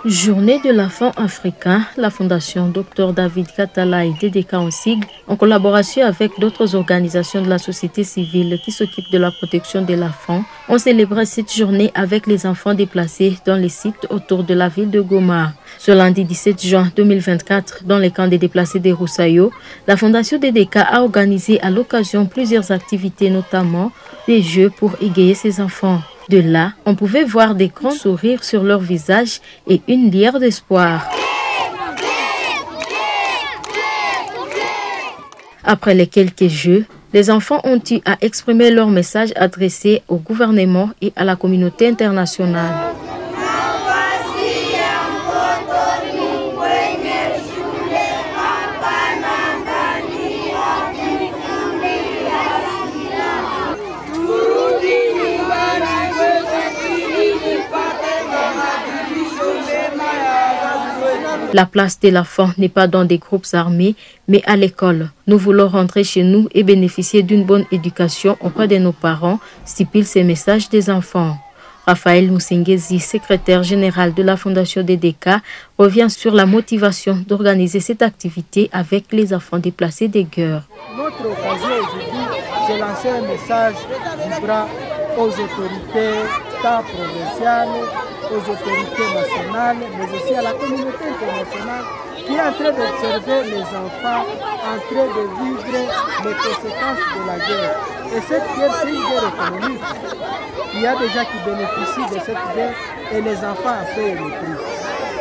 Journée de l'enfant africain, la Fondation Dr David Katala et DDK en sigle, en collaboration avec d'autres organisations de la société civile qui s'occupent de la protection de l'enfant, ont célébré cette journée avec les enfants déplacés dans les sites autour de la ville de Goma. Ce lundi 17 juin 2024, dans les camps des déplacés de Roussayo, la Fondation DDK a organisé à l'occasion plusieurs activités, notamment des jeux pour égayer ses enfants. De là, on pouvait voir des grands sourires sur leur visage et une lueur d'espoir. Après les quelques jeux, les enfants ont eu à exprimer leur message adressé au gouvernement et à la communauté internationale. La place de l'enfant n'est pas dans des groupes armés, mais à l'école. Nous voulons rentrer chez nous et bénéficier d'une bonne éducation auprès de nos parents, stipule ces messages des enfants. Raphaël Moussengezi, secrétaire général de la Fondation DDK, revient sur la motivation d'organiser cette activité avec les enfants déplacés des guerres. Notre occasion aujourd'hui, c'est lancer un message vibrant aux autorités, tant provinciales, aux autorités nationales, mais aussi à la communauté internationale qui est en train d'observer les enfants en train de vivre les conséquences de la guerre. Et cette guerre, c'est une guerre économique. Il y a des gens qui bénéficient de cette guerre et les enfants en payent le prix.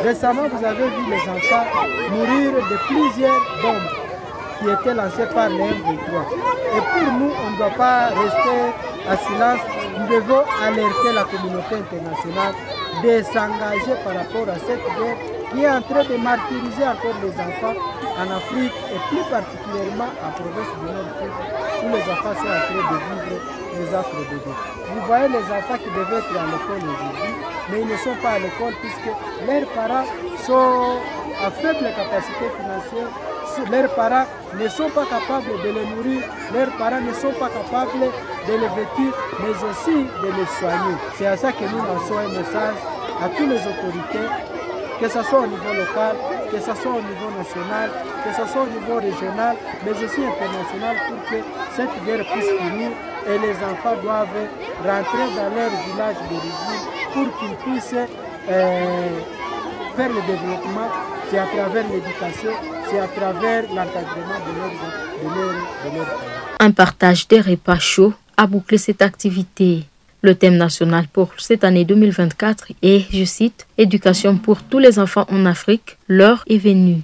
Récemment, vous avez vu les enfants mourir de plusieurs bombes qui étaient lancées par les M23. Et pour nous, on ne doit pas rester à silence. Nous devons alerter la communauté internationale de s'engager par rapport à cette guerre qui est en train de martyriser encore les enfants en Afrique et plus particulièrement en province du Nord où les enfants sont en train de vivre les affres de guerre. Vous voyez les enfants qui devaient être à l'école aujourd'hui, mais ils ne sont pas à l'école puisque leurs parents sont à faible capacité financière. Leurs parents ne sont pas capables de les nourrir, leurs parents ne sont pas capables de les vêtir, mais aussi de les soigner. C'est à ça que nous lançons un message à toutes les autorités, que ce soit au niveau local, que ce soit au niveau national, que ce soit au niveau régional, mais aussi international, pour que cette guerre puisse finir et les enfants doivent rentrer dans leur village d'origine pour qu'ils puissent faire le développement. C'est à travers l'éducation, c'est à travers l'encadrement de leur parents. Un partage des repas chauds a bouclé cette activité. Le thème national pour cette année 2024 est, je cite, « Éducation pour tous les enfants en Afrique, l'heure est venue ».